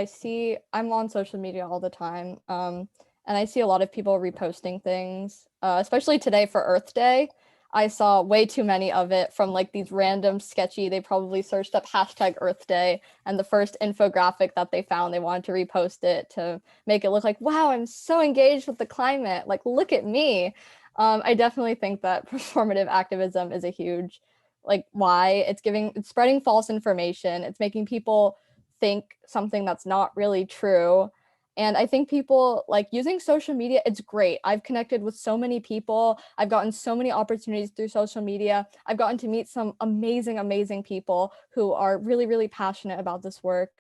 Speaker 5: I'm on social media all the time, and I see a lot of people reposting things, especially today for Earth Day. I saw way too many of it from like these random sketchy, they probably searched up hashtag Earth Day, and the first infographic that they found, they wanted to repost it to make it look like, wow, I'm so engaged with the climate, like, look at me. I definitely think that performative activism is a huge, like, why it's spreading false information. It's making people think something that's not really true. And I think people like using social media, it's great. I've connected with so many people. I've gotten so many opportunities through social media. I've gotten to meet some amazing, amazing people who are really, really passionate about this work.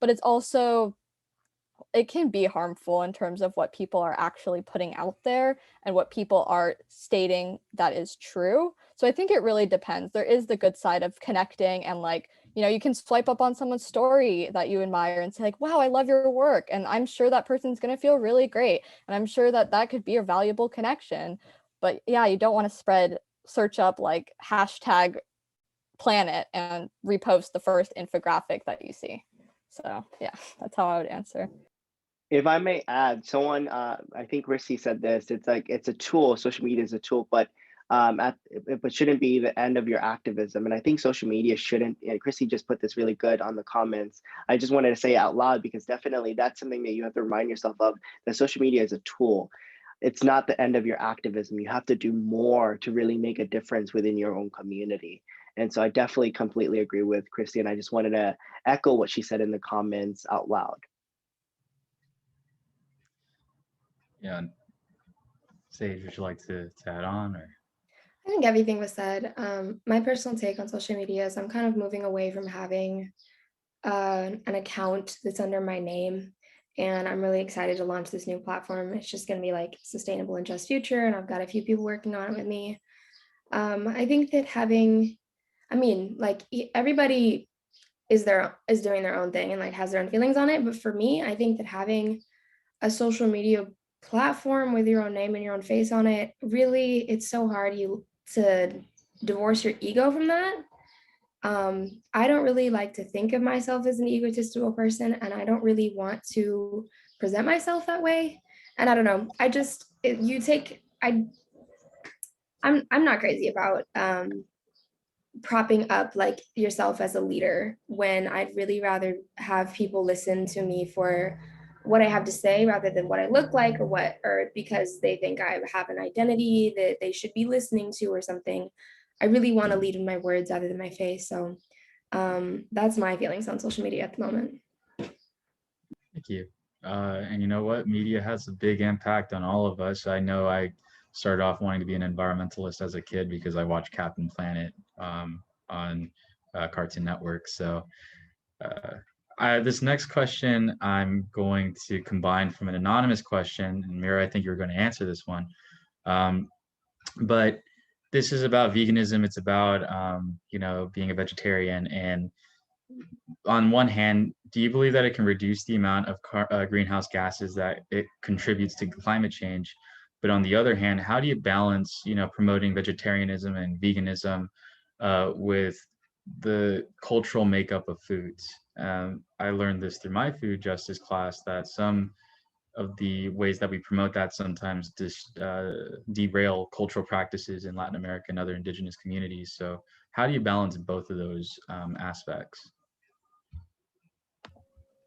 Speaker 5: But it's also, it can be harmful in terms of what people are actually putting out there and what people are stating that is true. So I think it really depends. There is the good side of connecting and like, you know, you can swipe up on someone's story that you admire and say like, wow, I love your work. And I'm sure that person's going to feel really great. And I'm sure that that could be a valuable connection. But yeah, you don't want to search up like hashtag planet and repost the first infographic that you see. So yeah, that's how I would answer.
Speaker 3: If I may add, someone, I think Christy said this, it's like, it's a tool, social media is a tool, but it shouldn't be the end of your activism. And I think social media shouldn't, and Christy just put this really good on the comments. I just wanted to say it out loud because definitely that's something that you have to remind yourself of, that social media is a tool. It's not the end of your activism. You have to do more to really make a difference within your own community. And so I definitely completely agree with Christy, and I just wanted to echo what she said in the comments out loud.
Speaker 1: Yeah, Sage, would you like to add on, or?
Speaker 6: I think everything was said. My personal take on social media is I'm kind of moving away from having an account that's under my name. And I'm really excited to launch this new platform. It's just going to be like sustainable and just future. And I've got a few people working on it with me. I think that everybody is doing their own thing and like has their own feelings on it. But for me, I think that having a social media platform with your own name and your own face on it, really, it's so hard to divorce your ego from that. I don't really like to think of myself as an egotistical person, and I don't really want to present myself that way. And I don't know, I'm not crazy about propping up like yourself as a leader when I'd really rather have people listen to me for what I have to say rather than what I look like or because they think I have an identity that they should be listening to or something. I really want to lead with my words rather than my face. So that's my feelings on social media at the moment.
Speaker 1: Thank you. And you know what? Media has a big impact on all of us. I know I started off wanting to be an environmentalist as a kid because I watched Captain Planet on Cartoon Network. So this next question I'm going to combine from an anonymous question. And Mira, I think you're going to answer this one. But this is about veganism. It's about, being a vegetarian. And on one hand, do you believe that it can reduce the amount of greenhouse gases that it contributes to climate change? But on the other hand, how do you balance, promoting vegetarianism and veganism with the cultural makeup of foods? I learned this through my food justice class that some of the ways that we promote that sometimes derail cultural practices in Latin America and other indigenous communities. So how do you balance both of those aspects?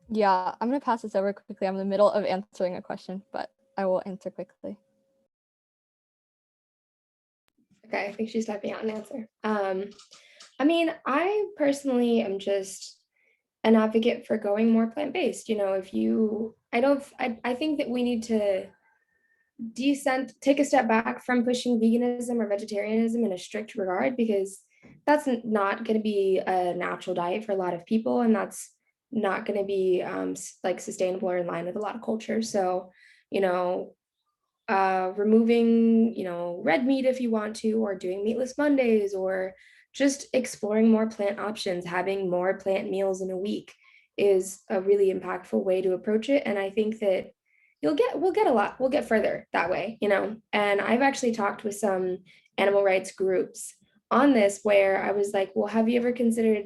Speaker 5: Yeah, I'm going to pass this over quickly. I'm in the middle of answering a question, but I will answer quickly.
Speaker 6: Okay, I think she's typing out an answer. I personally am just an advocate for going more plant-based. I think that we need to take a step back from pushing veganism or vegetarianism in a strict regard, because that's not going to be a natural diet for a lot of people, and that's not going to be like sustainable or in line with a lot of cultures. So, removing, red meat if you want to, or doing meatless Mondays, or just exploring more plant options, having more plant meals in a week is a really impactful way to approach it. And I think that we'll get further that way, And I've actually talked with some animal rights groups on this, where I was like, well, have you ever considered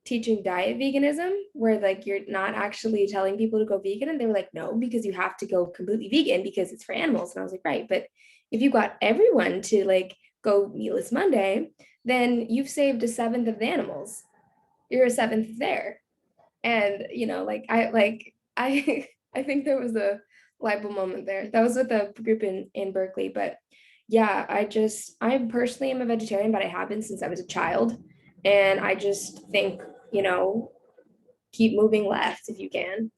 Speaker 6: teaching diet veganism, where like you're not actually telling people to go vegan? And they were like, no, because you have to go completely vegan because it's for animals. And I was like, right, but if you got everyone to like go meatless Monday, then you've saved a seventh of the animals. You're a seventh there. And I I think there was a light bulb moment there. That was with a group in Berkeley. But yeah, I personally am a vegetarian, but I have been since I was a child. And I just think, keep moving left if you can.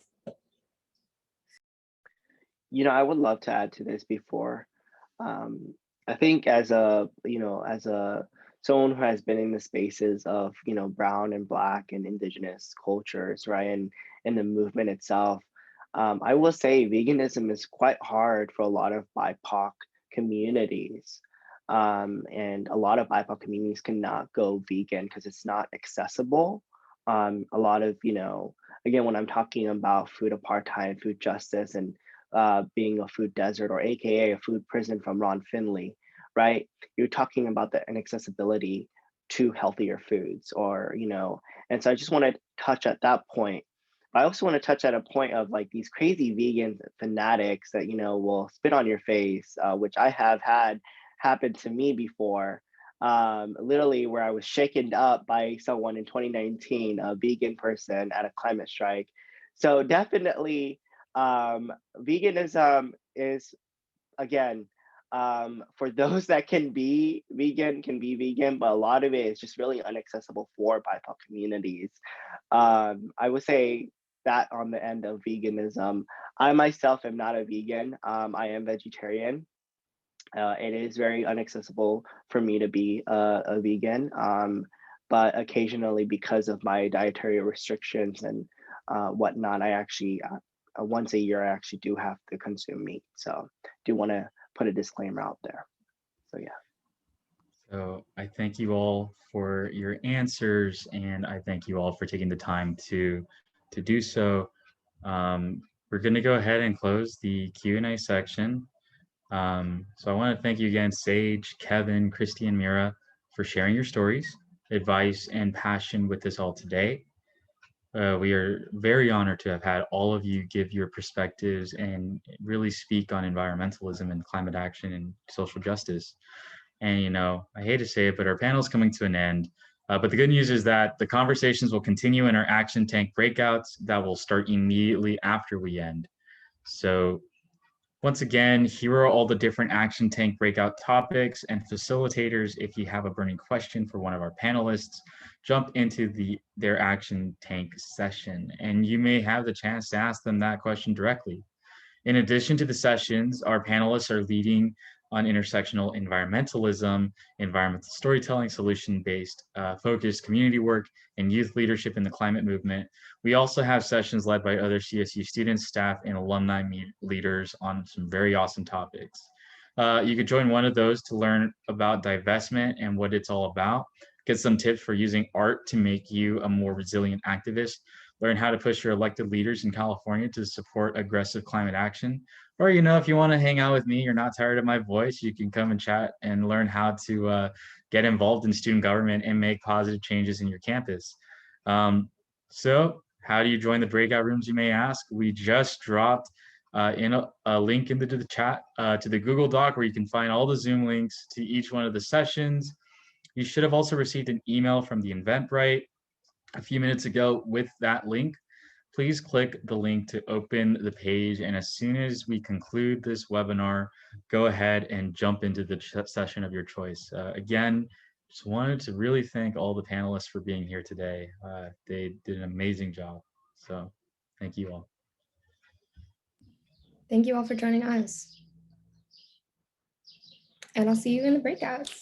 Speaker 3: I would love to add to this before. I think as a someone who has been in the spaces of, brown and black and indigenous cultures, right? And the movement itself, I will say veganism is quite hard for a lot of BIPOC communities. And a lot of BIPOC communities cannot go vegan because it's not accessible. A lot of, again, when I'm talking about food apartheid, food justice, and being a food desert, or AKA a food prison from Ron Finley, right? You're talking about the inaccessibility to healthier foods, and so I just want to touch at that point. I also want to touch at a point of like these crazy vegan fanatics that, will spit on your face, which I have had happen to me before. Literally, where I was shaken up by someone in 2019, a vegan person at a climate strike. So definitely, veganism is, again, for those that can be vegan, but a lot of it is just really inaccessible for BIPOC communities. I would say that on the end of veganism. I myself am not a vegan. I am vegetarian. It is very inaccessible for me to be a vegan, but occasionally, because of my dietary restrictions and whatnot, I actually once a year I actually do have to consume meat. So do want to put a disclaimer out there. So yeah.
Speaker 1: So I thank you all for your answers, and I thank you all for taking the time to do so. We're going to go ahead and close the Q&A section. So I want to thank you again, Sage, Kevin, Kristy, and Mira, for sharing your stories, advice, and passion with us all today. We are very honored to have had all of you give your perspectives and really speak on environmentalism and climate action and social justice. And, you know, I hate to say it, but our panel is coming to an end. But the good news is that the conversations will continue in our Action Tank breakouts that will start immediately after we end. So once again, here are all the different Action Tank breakout topics and facilitators. If you have a burning question for one of our panelists, jump into their Action Tank session, and you may have the chance to ask them that question directly. In addition to the sessions, our panelists are leading on intersectional environmentalism, environmental storytelling, solution-based focused community work, and youth leadership in the climate movement. We also have sessions led by other CSU students, staff, and alumni leaders on some very awesome topics. You could join one of those to learn about divestment and what it's all about, get some tips for using art to make you a more resilient activist, learn how to push your elected leaders in California to support aggressive climate action. Or, you know, if you want to hang out with me, you're not tired of my voice, you can come and chat and learn how to get involved in student government and make positive changes in your campus. So how do you join the breakout rooms, you may ask? We just dropped in a link into the chat to the Google Doc where you can find all the Zoom links to each one of the sessions. You should have also received an email from the Eventbrite a few minutes ago with that link. Please click the link to open the page, and as soon as we conclude this webinar, go ahead and jump into the session of your choice. Again, just wanted to really thank all the panelists for being here today. They did an amazing job, so thank you all.
Speaker 6: Thank you all for joining us. And I'll see you in the breakouts.